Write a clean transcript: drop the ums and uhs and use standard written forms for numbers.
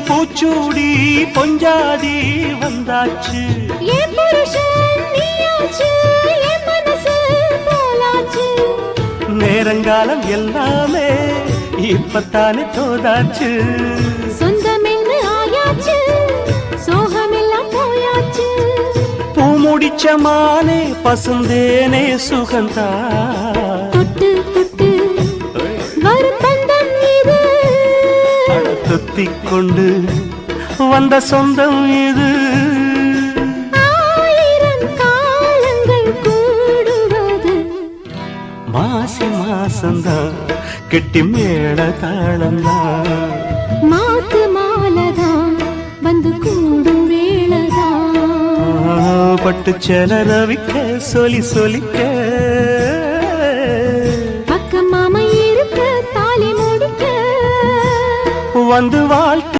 பூச்சூடி பொஞ்சாதி வந்தாச்சு. என் புருஷன் நீயாச்சு, என் மனசு போலாச்சு. நேரங்காலம் எல்லாமே இப்பத்தானே தோதாச்சு. சொந்தம் என்ன ஆயாச்சு, சோகமெல்லாம் போயாச்சு. பூ முடிச்ச மானே பசுந்தேனே சுகந்தா. தொட்டு தொட்டு வரும் பந்தம் இது, தொத்திக் கொண்டு வந்த சொந்தம் இது. ஆயிரம் காலங்கள் கூடுவது மாசி மாசந்தான் கெட்டி மேள தாளந்தான். மாத்து மாலதான் வந்து கூடும் வேளதான். பட்டு செல ரவிக்க சொல்லி சொல்லிக்க பக்கம் மாமா இருக்க தாலி முடிக்க வந்து வாழ்த்து